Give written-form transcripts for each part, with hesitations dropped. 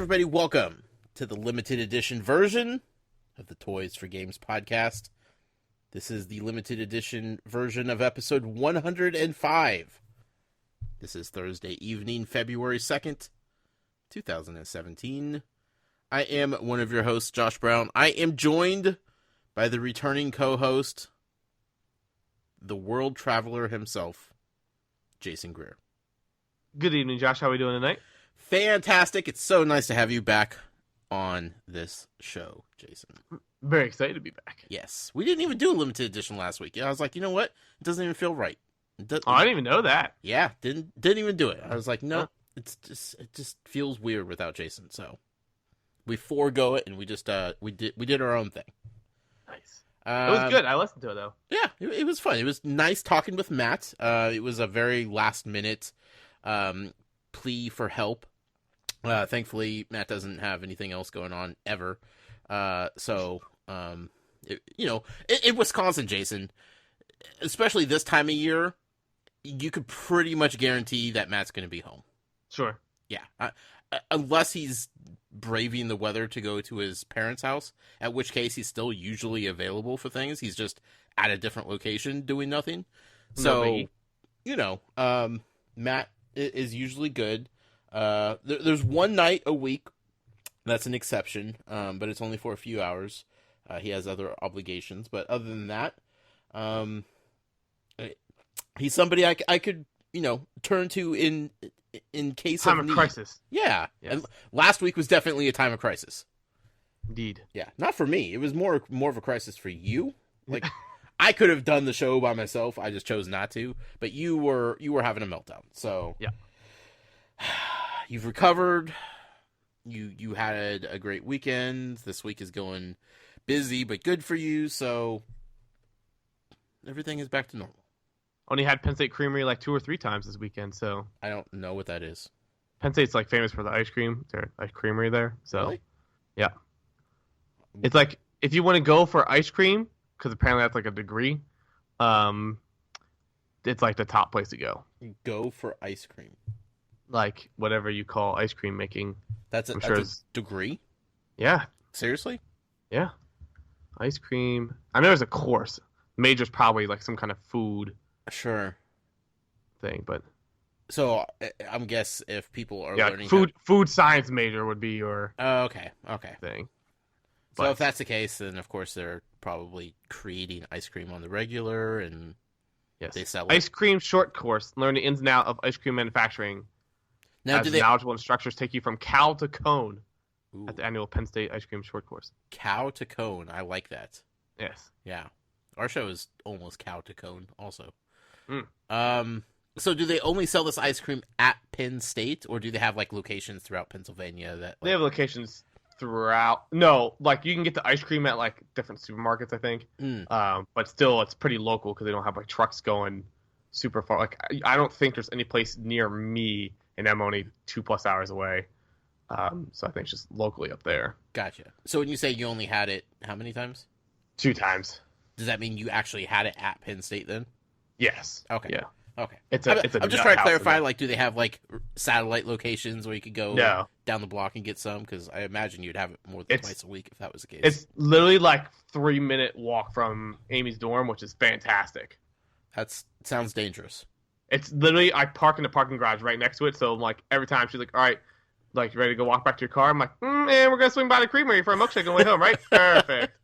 everybody, welcome to the limited edition version of the Toys for Games podcast. This is the limited edition version of episode 105. This is Thursday evening, February 2nd, 2017. I am one of your hosts, Josh Brown. I am joined by the returning co-host, the world traveler himself, Jason Greer. Good evening, Josh. How are we doing tonight? Fantastic. It's so nice to have you back on this show, Jason. Very excited to be back. Yes. We didn't even do a limited edition last week. I was like, you know what? It doesn't even feel right. I didn't even know that. Yeah, didn't even do it. I was like, no, it just feels weird without Jason. So we forego it and we just we did our own thing. Nice. It was good. I listened to it though. Yeah, it was fun. It was nice talking with Matt. It was a very last minute plea for help. Thankfully, Matt doesn't have anything else going on ever. In Wisconsin, Jason, especially this time of year, you could pretty much guarantee that Matt's going to be home. Sure. Yeah. Unless he's braving the weather to go to his parents' house, at which case he's still usually available for things. He's just at a different location doing nothing. So, Matt is usually good. There's one night a week that's an exception, but it's only for a few hours. He has other obligations, but other than that, he's somebody I could turn to in case time of need. Crisis. Yeah, yes. And last week was definitely a time of crisis. Indeed. Yeah, not for me. It was more of a crisis for you. Like I could have done the show by myself. I just chose not to. But you were having a meltdown. So yeah. You've recovered. You had a great weekend. This week is going busy, but good for you. So everything is back to normal. Only had Penn State Creamery like 2 or 3 times this weekend, so I don't know what that is. Penn State's like famous for the ice cream. There's a creamery there, so really? Yeah. It's like if you want to go for ice cream, because apparently that's like a degree, it's like the top place to go. Go for ice cream. Like whatever you call ice cream making. That's a degree? Yeah. Seriously? Yeah. Ice cream. I know there's a course. Major's probably like some kind of food. Sure. Thing, but. So I'm guess if people are learning food science major would be your. Okay. Thing. So if that's the case, then of course they're probably creating ice cream on the regular, and yes, they sell it. Ice cream short course. Learn the ins and outs of ice cream manufacturing. Now, knowledgeable instructors take you from cow to cone at the annual Penn State ice cream short course. Cow to cone, I like that. Yes. Yeah, our show is almost cow to cone, also. Mm. So do they only sell this ice cream at Penn State, or do they have like locations throughout Pennsylvania that? They have locations throughout. No, like you can get the ice cream at like different supermarkets, I think. But still, it's pretty local because they don't have like trucks going super far. Like I don't think there's any place near me, and I'm only 2+ hours away. So I think it's just locally up there. Gotcha. So when you say you only had it, how many times? 2 times. Does that mean you actually had it at Penn State then? Yes. Okay. Yeah. Okay. I'm just trying to clarify. Like, do they have like satellite locations where you could go down the block and get some? Because I imagine you'd have it more than twice a week if that was the case. It's literally like 3-minute walk from Amy's dorm, which is fantastic. Sounds dangerous. It's literally I park in the parking garage right next to it. So like every time she's like, "All right, like you ready to go walk back to your car?" I'm like, "And we're gonna swing by the creamery for a milkshake on the way home, right?" Perfect.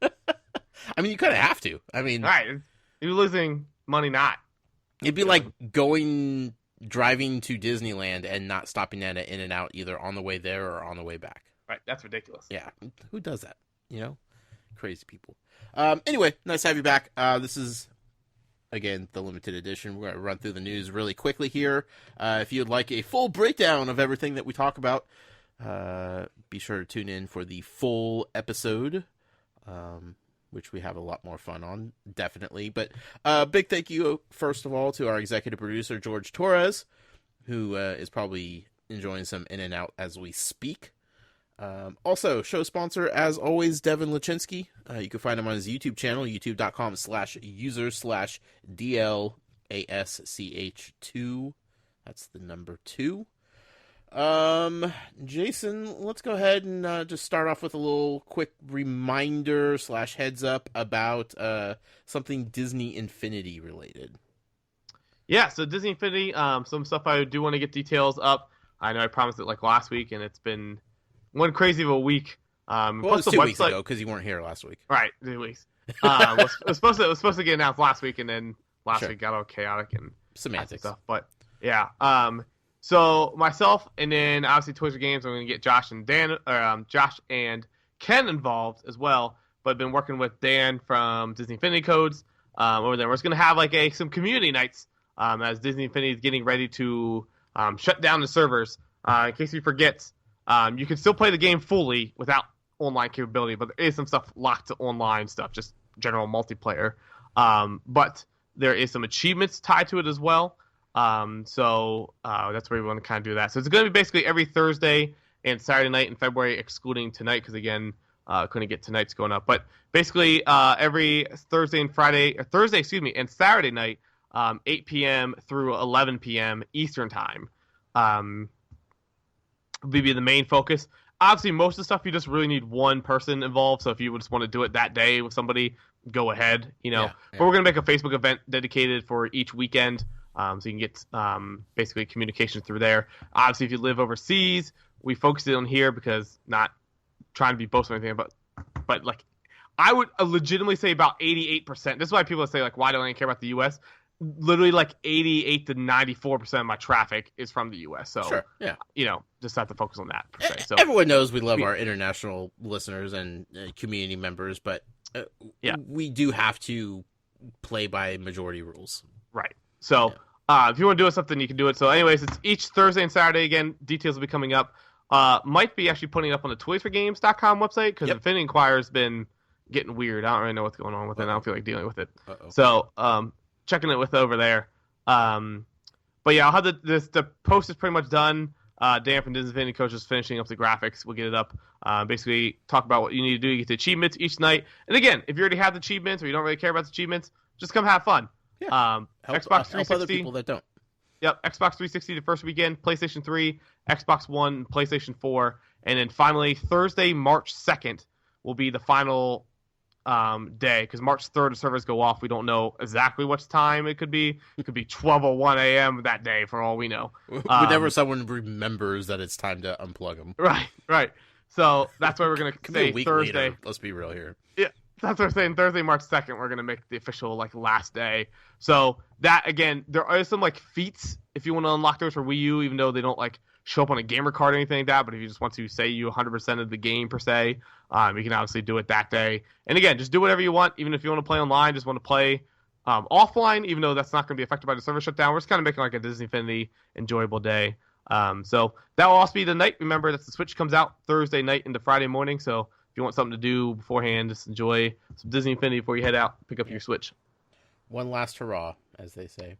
I mean, you kind of have to. I mean, all right, you're losing money, not. It'd be like driving to Disneyland and not stopping at an In-N-Out either on the way there or on the way back. Right, that's ridiculous. Yeah, who does that? Crazy people. Anyway, nice to have you back. This is, again, the limited edition. We're going to run through the news really quickly here. If you'd like a full breakdown of everything that we talk about, be sure to tune in for the full episode. Which we have a lot more fun on, definitely. But big thank you, first of all, to our executive producer, George Torres, who is probably enjoying some In-N-Out as we speak. Also, show sponsor, as always, Devin Lachinsky. You can find him on his YouTube channel, youtube.com/user/DLASCH2. That's the number 2. Jason, let's go ahead and just start off with a little quick reminder / heads up about something Disney Infinity related. Yeah, so Disney Infinity, some stuff I do want to get details up. I know I promised it like last week, and it's been one crazy of a week. Well, it was 2 weeks ago because you weren't here last week. Right, 2 weeks. It was supposed to get announced last week, and then last week got all chaotic and semantics stuff. But yeah, so myself and then obviously Toys for Games, I'm going to get Josh and Ken involved as well. But I've been working with Dan from Disney Infinity Codes over there. We're just going to have like some community nights as Disney Infinity is getting ready to shut down the servers. In case you forget, you can still play the game fully without online capability, but there is some stuff locked to online stuff, just general multiplayer. But there is some achievements tied to it as well. So that's where we want to kind of do that. So it's going to be basically every Thursday and Saturday night in February, excluding tonight, because again, couldn't get tonight's going up. But basically every Thursday and Saturday night, 8 p.m. through 11 p.m. Eastern time, will be the main focus. Obviously, most of the stuff you just really need one person involved. So if you just want to do it that day with somebody, go ahead. But we're gonna make a Facebook event dedicated for each weekend, so you can get basically communication through there. Obviously, if you live overseas, we focus it on here because not trying to be boastful or anything, but like I would legitimately say about 88%. This is why people say like, why don't I care about the U.S.? Literally like 88 to 94% of my traffic is from the U.S. So, sure, yeah, just have to focus on that per se. So everyone knows we love our international listeners and community members, but we do have to play by majority rules. Right. So if you want to do something, you can do it. So anyways, it's each Thursday and Saturday. Again, details will be coming up. Might be actually putting it up on the toysforgames.com website because Infinity Inquirer has been getting weird. I don't really know what's going on with it. I don't feel like dealing with it. So checking it with over there. But yeah, I'll have the post is pretty much done. Dan from Disney Infinity Coach is finishing up the graphics. We'll get it up. Basically, talk about what you need to do. You get the achievements each night. And again, if you already have the achievements or you don't really care about the achievements, just come have fun. Yeah. Xbox 360. Help other people that don't. Yep, Xbox 360 the first weekend, PlayStation 3, Xbox One, PlayStation 4, and then finally Thursday, March 2nd will be the final day because March 3rd the servers go off. We don't know exactly what time it could be. It could be 12:01 a.m. that day for all we know. Whenever someone remembers that it's time to unplug them. Right. So that's why we're gonna say a week Thursday. Later. Let's be real here. Yeah, that's what we're saying. Thursday, March 2nd, we're gonna make the official last day. So that again, there are some feats if you want to unlock those for Wii U, even though they don't show up on a gamer card or anything like that. But if you just want to say you 100% of the game per se, you can obviously do it that day. And again, just do whatever you want. Even if you want to play online, just want to play offline, even though that's not going to be affected by the server shutdown. We're just kind of making a Disney Infinity enjoyable day. So that will also be the night. Remember, that's the Switch comes out Thursday night into Friday morning. So if you want something to do beforehand, just enjoy some Disney Infinity before you head out, pick up your Switch. One last hurrah, as they say.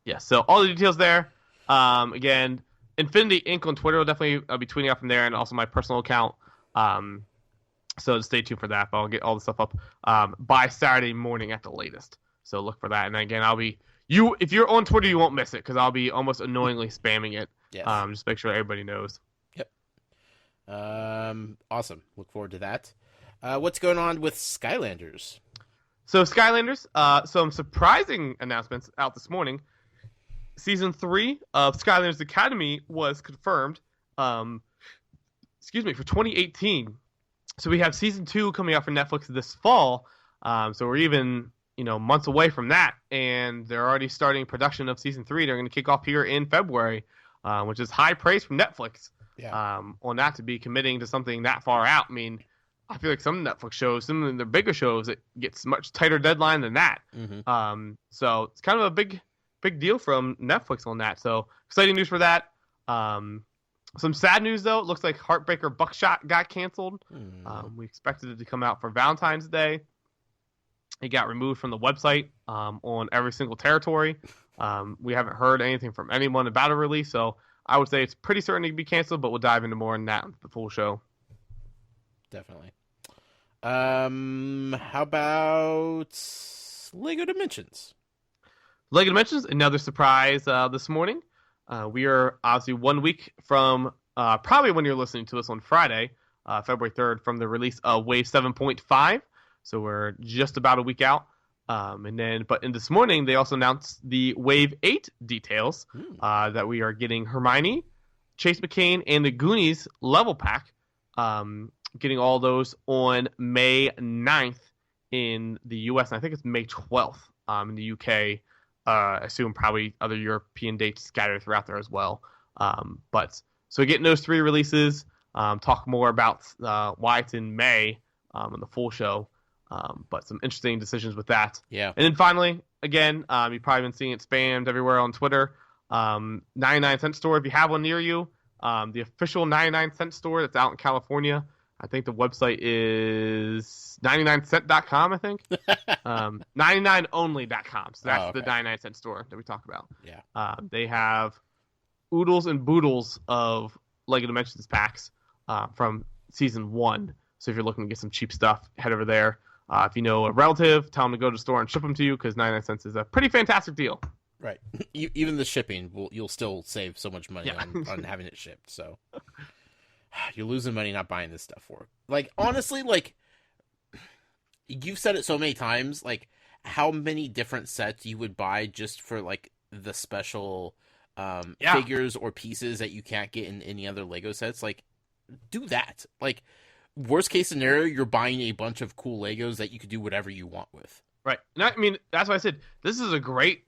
Yeah, so all the details there. Again, Infinity Inc. on Twitter will definitely be tweeting out from there, and also my personal account. So stay tuned for that. But I'll get all the stuff up by Saturday morning at the latest. So look for that. And again, if you're on Twitter, you won't miss it because I'll be almost annoyingly spamming it. Yes. Just make sure everybody knows. Yep. Awesome. Look forward to that. What's going on with Skylanders? So Skylanders, some surprising announcements out this morning. Season 3 of Skylanders Academy was confirmed, for 2018. So we have Season 2 coming out for Netflix this fall. So we're even, months away from that. And they're already starting production of Season 3. They're going to kick off here in February, which is high praise from Netflix on that to be committing to something that far out. I mean, I feel like some Netflix shows, some of the bigger shows, it gets much tighter deadline than that. Mm-hmm. So it's kind of a big deal from Netflix on that. So exciting news for that. Some sad news though. It looks like Heartbreaker Buckshot got canceled. We expected it to come out for Valentine's Day. It got removed from the website on every single territory. We haven't heard anything from anyone about a release, so I would say it's pretty certain to be canceled. But we'll dive into more on that in the full show. Definitely. How about Lego Dimensions? Lego Dimensions, another surprise this morning. We are obviously 1 week from probably when you're listening to us on Friday, February 3rd, from the release of Wave 7.5. So we're just about a week out. But in this morning, they also announced the Wave 8 details that we are getting Hermione, Chase McCain, and the Goonies level pack. Getting all those on May 9th in the US, and I think it's May 12th in the UK. I assume probably other European dates scattered throughout there as well. So getting those 3 releases, talk more about why it's in May on the full show. But some interesting decisions with that. Yeah. And then finally, again, you've probably been seeing it spammed everywhere on Twitter. 99-cent store, if you have one near you. The official 99-cent store that's out in California. I think the website is 99cent.com, I think. 99only.com. So that's the 99-cent store that we talk about. Yeah. They have oodles and boodles of LEGO Dimensions packs from Season 1. So if you're looking to get some cheap stuff, head over there. If you know a relative, tell them to go to the store and ship them to you, because 99 cents is a pretty fantastic deal. Right. Even the shipping, you'll still save so much money on having it shipped. So you're losing money not buying this stuff for. Like, honestly, like, you've said it so many times, like, how many different sets you would buy just for, like, the special figures or pieces that you can't get in any other LEGO sets. Like, do that. Like, worst case scenario, you're buying a bunch of cool Legos that you could do whatever you want with. Right. And I mean, that's why I said this is a great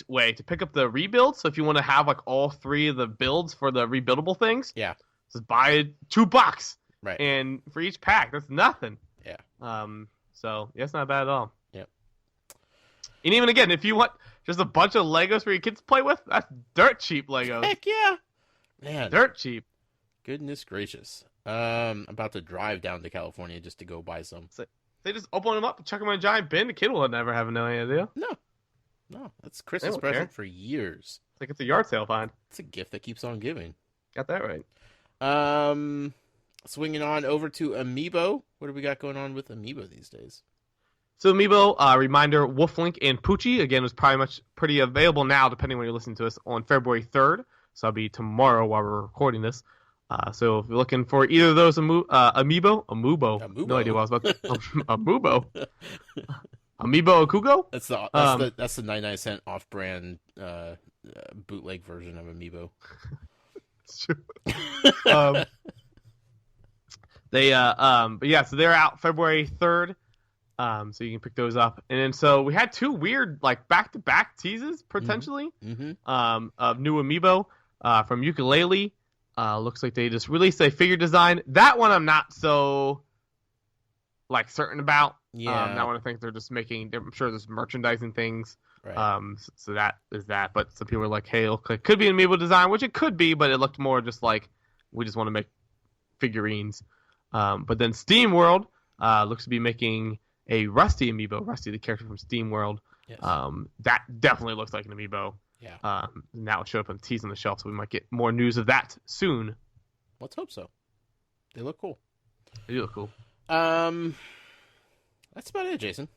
way to pick up the rebuilds. So if you want to have, like, all 3 of the builds for the rebuildable things, just buy $2. Right. And for each pack, that's nothing. Yeah. So it's not bad at all. Yep. And even again, if you want just a bunch of Legos for your kids to play with, that's dirt cheap Legos. Heck yeah. Man. Dirt cheap. Goodness gracious. I'm about to drive down to California just to go buy some. So they just open them up and chuck them in a giant bin. The kid will never have no idea. No, that's Christmas present for years. It's like it's a yard sale find. It's a gift that keeps on giving. Got that right. Swinging on over to Amiibo. What do we got going on with Amiibo these days? So Amiibo, reminder, Wolflink and Poochie, again, was pretty available now, depending when you're listening to us, on February 3rd. So that'll be tomorrow while we're recording this. So if you're looking for either of those Amiibo, no idea what I was about to Amiibo. Amiibo Akugo? That's the 99-cent off-brand bootleg version of Amiibo. It's true. So they're out February 3rd. So you can pick those up. And then so we had 2 weird, like, back-to-back teases, potentially, of new Amiibo from Ukulele. Looks like they just released a figure design. That one I'm not so, like, certain about. Yeah. That one I think they're just making, I'm sure there's merchandising things. Right. So that is that. But some people are like, hey, it could be an Amiibo design, which it could be, but it looked more just like we just want to make figurines. But then Steam World looks to be making a Rusty Amiibo. Rusty, the character from Steam World. Yes. That definitely looks like an Amiibo. Yeah. Now it showed up on the tease on the shelf, so we might get more news of that soon. Let's hope so. They look cool. They do look cool. That's about it, Jason.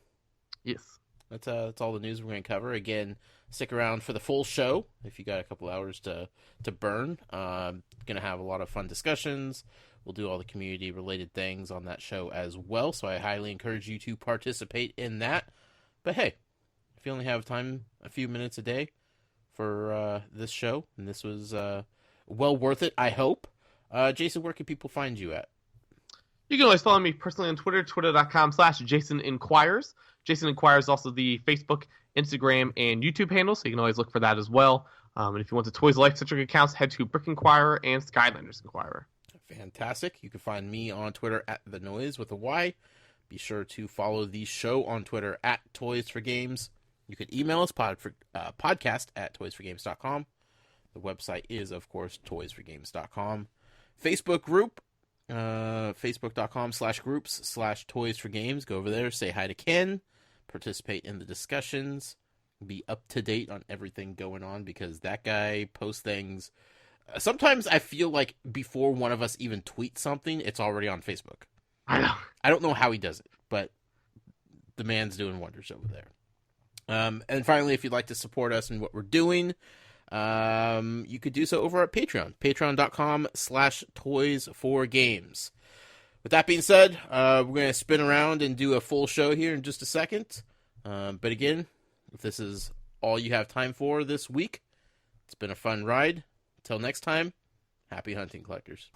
Yes. That's all the news we're going to cover. Again, stick around for the full show if you got a couple hours to burn. Going to have a lot of fun discussions. We'll do all the community-related things on that show as well, so I highly encourage you to participate in that. But hey, if you only have time, a few minutes a day for this show, and this was well worth it, I hope. Jason, where can people find you at? You can always follow me personally on Twitter, twitter.com/JasonInquires. Jason Inquires is also the Facebook, Instagram, and YouTube handle, so you can always look for that as well. And if you want the Toys Life-centric accounts, head to Brick Inquirer and Skylanders Inquirer. Fantastic. You can find me on Twitter at The Noise with a Y. Be sure to follow the show on Twitter at Toys for Games. You can email us podcast at toysforgames.com. The website is, of course, toysforgames.com. Facebook group, facebook.com/groups/toysforgames. Go over there, say hi to Ken, participate in the discussions, be up to date on everything going on, because that guy posts things. Sometimes I feel like before one of us even tweets something, it's already on Facebook. I know. I don't know how he does it, but the man's doing wonders over there. And finally, if you'd like to support us in what we're doing, you could do so over at Patreon, patreon.com/toys4games. With that being said, we're going to spin around and do a full show here in just a second. But again, if this is all you have time for this week, it's been a fun ride. Until next time, happy hunting, collectors.